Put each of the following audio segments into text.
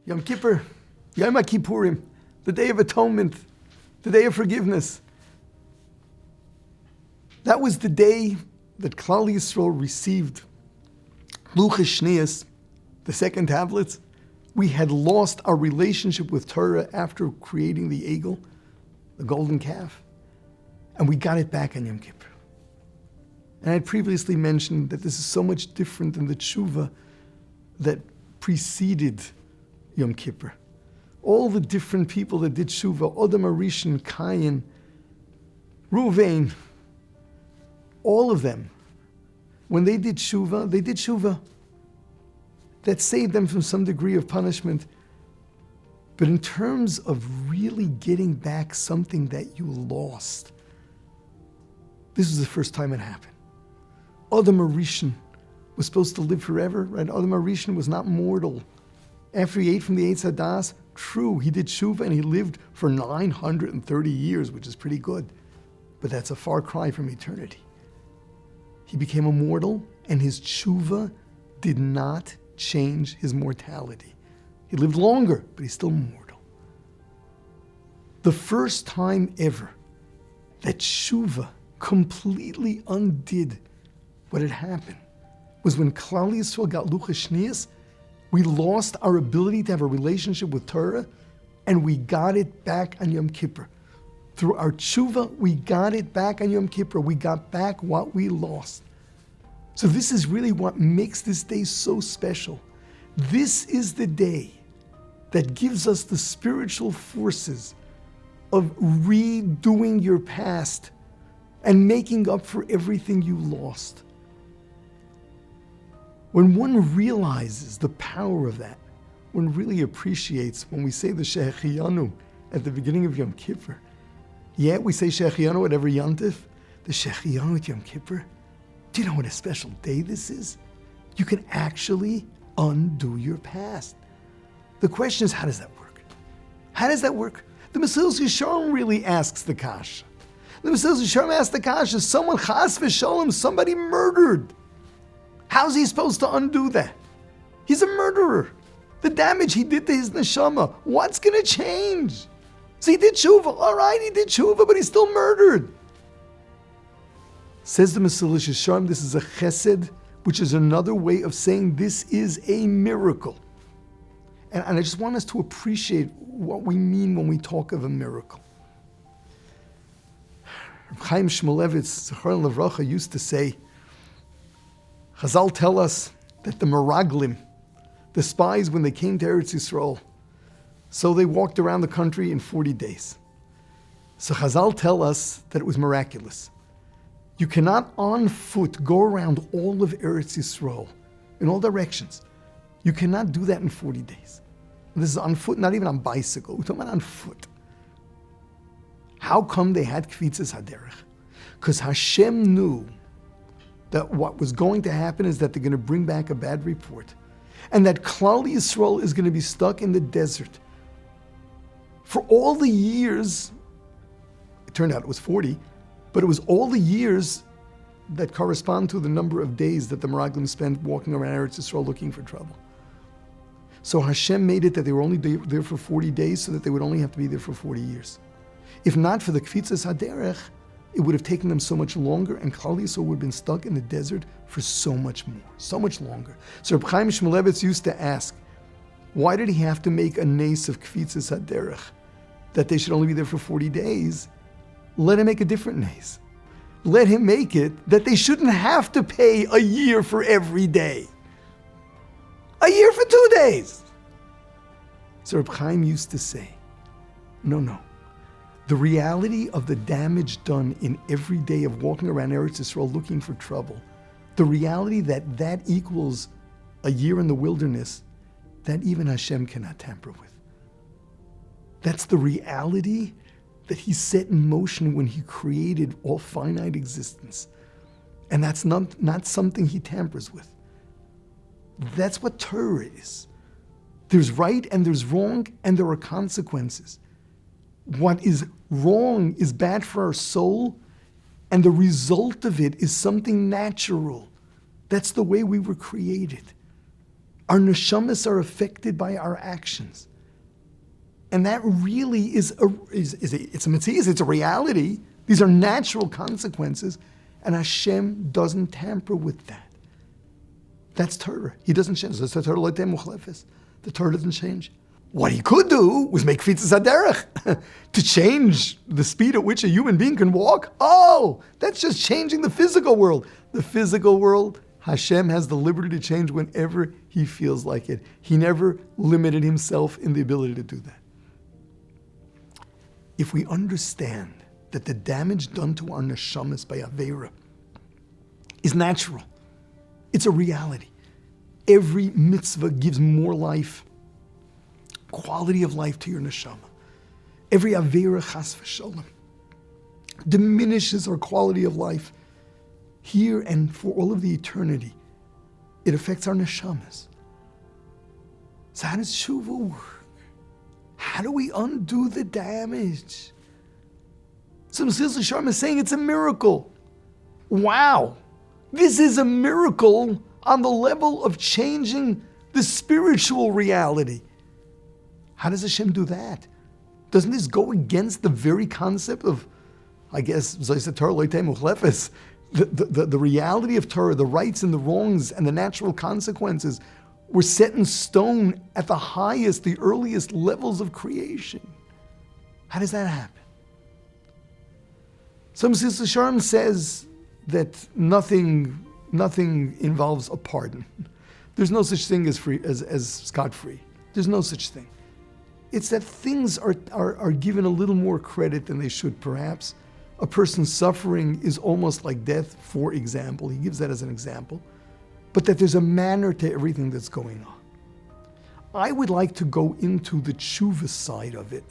Yom Kippur, Yom Kippurim, the Day of Atonement, the Day of Forgiveness. That was the day that Klal Yisrael received Lujot Shniot, the second tablets. We had lost our relationship with Torah after creating the eagle, the golden calf, and we got it back on Yom Kippur. And I had previously mentioned that this is so much different than the Teshuvá that preceded Yom Kippur. All the different people that did Teshuvá, Adam Arishan, Cain, Ruvain, all of them, when they did Teshuvá. That saved them from some degree of punishment. But in terms of really getting back something that you lost, this was the first time it happened. Adam Arishan was supposed to live forever, right? Adam Arishan was not mortal. After he ate from the Eitz Hadas, true, he did Teshuvá and he lived for 930 years, which is pretty good. But that's a far cry from eternity. He became immortal, and his Teshuvá did not change his mortality. He lived longer, but he's still mortal. The first time ever that Teshuvá completely undid what had happened was when Klal Yisrael got Lujot Shniot. We lost our ability to have a relationship with Torah, and we got it back on Yom Kippur. Through our Teshuvá, we got it back on Yom Kippur. We got back what we lost. So this is really what makes this day so special. This is the day that gives us the spiritual forces of redoing your past and making up for everything you lost. When one realizes the power of that, one really appreciates when we say the Shehecheyanu at the beginning of Yom Kippur. Yeah, we say Shehecheyanu at every Yontif. The Shehecheyanu at Yom Kippur. Do you know what a special day this is? You can actually undo your past. The question is, how does that work? How does that work? The Mesilat Yesharim really asks the kasha. The Mesilat Yesharim asks the kasha, someone chas v'shalom, somebody murdered. How's he supposed to undo that? He's a murderer. The damage he did to his neshama, what's going to change? So he did Teshuvá. All right, he did Teshuvá, but he's still murdered. Says the Mesilat Yesharim, this is a chesed, which is another way of saying this is a miracle. And I just want us to appreciate what we mean when we talk of a miracle. Chaim Shmulevitz, Zechron Levracha, used to say, Chazal tell us that the Meraglim, the spies, when they came to Eretz Yisrael, so they walked around the country in 40 days. So Chazal tell us that it was miraculous. You cannot on foot go around all of Eretz Yisrael in all directions. You cannot do that in 40 days. And this is on foot, not even on bicycle. We're talking about on foot. How come they had kvitzas haderech? Because Hashem knew that what was going to happen is that they're going to bring back a bad report, and that Klal Yisrael is going to be stuck in the desert for all the years. It turned out it was 40. But it was all the years that correspond to the number of days that the Meraglim spent walking around Eretz Yisrael looking for trouble. So Hashem made it that they were only there for 40 days so that they would only have to be there for 40 years. If not for the kvitzas haderech, it would have taken them so much longer, and Klal Yisrael would have been stuck in the desert for so much more, so much longer. So Reb Chaim Shmulevitz used to ask, why did he have to make a nace of kvitzas haderech? That they should only be there for 40 days? Let him make a different nace. Let him make it that they shouldn't have to pay a year for every day. A year for 2 days. So Reb Chaim used to say, no. The reality of the damage done in every day of walking around Eretz Yisrael looking for trouble, the reality that that equals a year in the wilderness, that even Hashem cannot tamper with. That's the reality that he set in motion when he created all finite existence. And that's not something he tampers with. That's what Torah is. There's right and there's wrong, and there are consequences. What is wrong is bad for our soul, and the result of it is something natural. That's the way we were created. Our neshamas are affected by our actions. And that really it's a mitzvah, it's a reality. These are natural consequences. And Hashem doesn't tamper with that. That's Torah. He doesn't change. The Torah doesn't change. What he could do was make fitzas haderech, to change the speed at which a human being can walk. Oh, that's just changing the physical world. The physical world, Hashem has the liberty to change whenever he feels like it. He never limited himself in the ability to do that. If we understand that the damage done to our neshamas by Aveira is natural, it's a reality. Every mitzvah gives more life, quality of life to your neshama. Every Aveira chas v'sholem diminishes our quality of life here and for all of the eternity. It affects our neshamas. So how does Teshuvah work? How do we undo the damage? So Mesilat Yesharim is saying it's a miracle. Wow. This is a miracle on the level of changing the spiritual reality. How does Hashem do that? Doesn't this go against the very concept of, I guess, the reality of Torah, the rights and the wrongs and the natural consequences were set in stone at the highest, the earliest levels of creation? How does that happen? So Mesilat Yesharim says that nothing involves a pardon. There's no such thing as scot-free. There's no such thing. It's that things are given a little more credit than they should, perhaps. A person's suffering is almost like death, for example. He gives that as an example. But that there's a manner to everything that's going on. I would like to go into the Teshuvah side of it.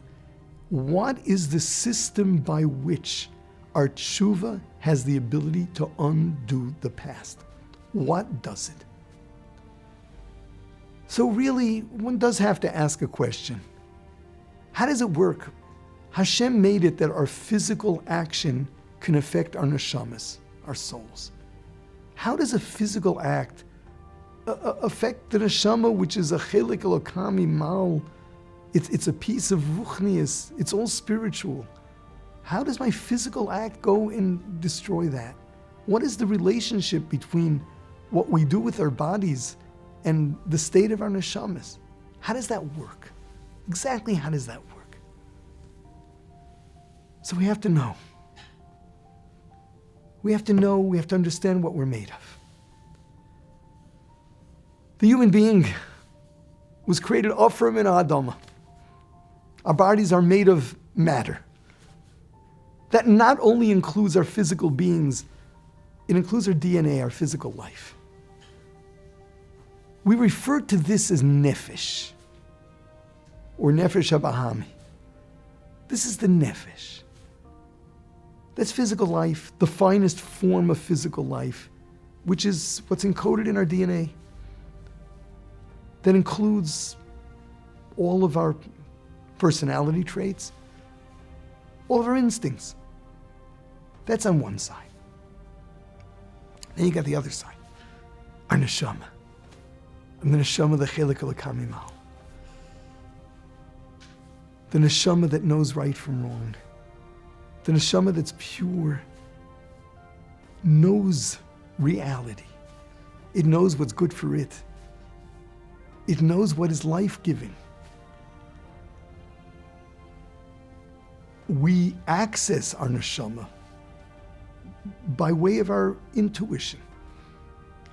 What is the system by which our Teshuvah has the ability to undo the past? What does it? So really, one does have to ask a question. How does it work? Hashem made it that our physical action can affect our neshamas, our souls. How does a physical act affect the neshama, which is a chelik elokami mal? It's a piece of ruchnius. It's all spiritual. How does my physical act go and destroy that? What is the relationship between what we do with our bodies and the state of our neshamas? How does that work? Exactly how does that work? So we have to know. We have to know, we have to understand what we're made of. The human being was created from an Adama. Our bodies are made of matter. That not only includes our physical beings, it includes our DNA, our physical life. We refer to this as nefesh, or nefesh habahami. This is the nefesh. That's physical life, the finest form of physical life, which is what's encoded in our DNA. That includes all of our personality traits, all of our instincts. That's on one side. Then you got the other side, our neshama. And the neshama, the chelik elokami mal. The neshama that knows right from wrong. The neshama that's pure knows reality. It knows what's good for it. It knows what is life-giving. We access our neshama by way of our intuition.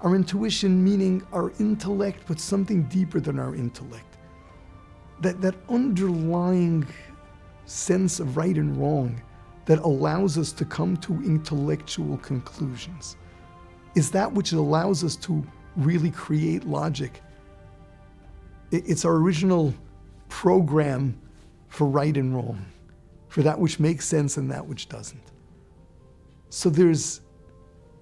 Our intuition meaning our intellect, but something deeper than our intellect. That underlying sense of right and wrong that allows us to come to intellectual conclusions is that which allows us to really create logic. It's our original program for right and wrong, for that which makes sense and that which doesn't. So there's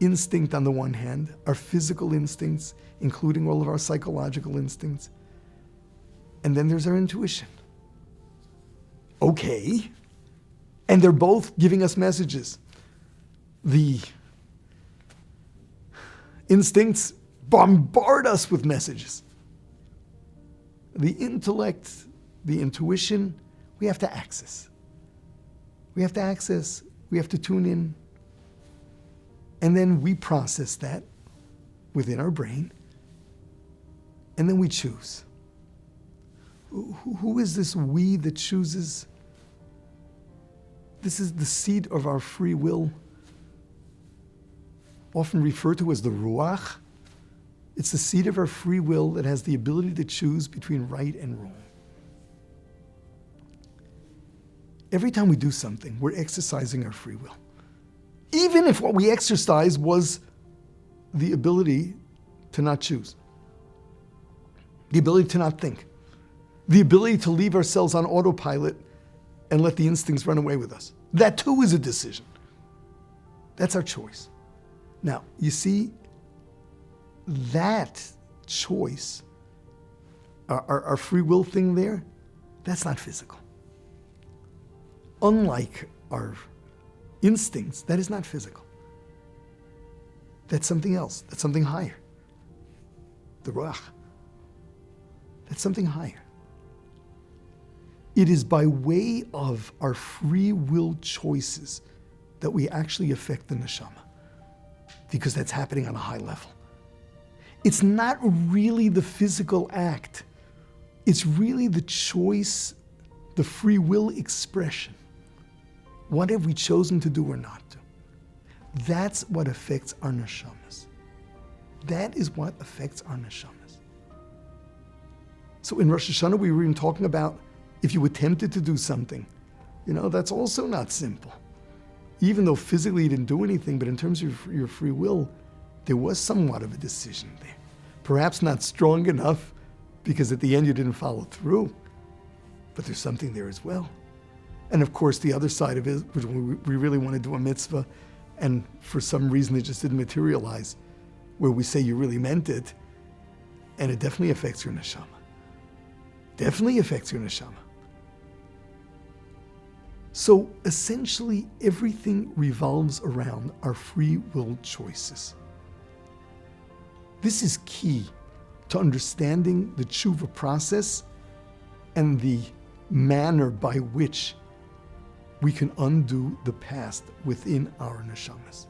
instinct on the one hand, our physical instincts, including all of our psychological instincts. And then there's our intuition. Okay. And they're both giving us messages. The instincts bombard us with messages. The intellect, the intuition, we have to access. We have to tune in. And then we process that within our brain. And then we choose. Who is this we that chooses? This is the seat of our free will, often referred to as the ruach. It's the seat of our free will that has the ability to choose between right and wrong. Every time we do something, we're exercising our free will. Even if what we exercise was the ability to not choose, the ability to not think, the ability to leave ourselves on autopilot and let the instincts run away with us. That too is a decision. That's our choice. Now, you see, that choice, our free will thing there, that's not physical. Unlike our instincts, that is not physical. That's something else. That's something higher. The ruach. That's something higher. It is by way of our free will choices that we actually affect the neshama, because that's happening on a high level. It's not really the physical act. It's really the choice, the free will expression. What have we chosen to do or not do? That's what affects our neshamas. That is what affects our neshamas. So in Rosh Hashanah, we were even talking about if you attempted to do something, that's also not simple. Even though physically you didn't do anything, but in terms of your free will, there was somewhat of a decision there. Perhaps not strong enough, because at the end you didn't follow through, but there's something there as well. And of course, the other side of it, which we really want to do a mitzvah, and for some reason it just didn't materialize, where we say you really meant it, and it definitely affects your neshama. Definitely affects your neshama. So essentially, everything revolves around our free will choices. This is key to understanding the Teshuvah process and the manner by which we can undo the past within our neshamas.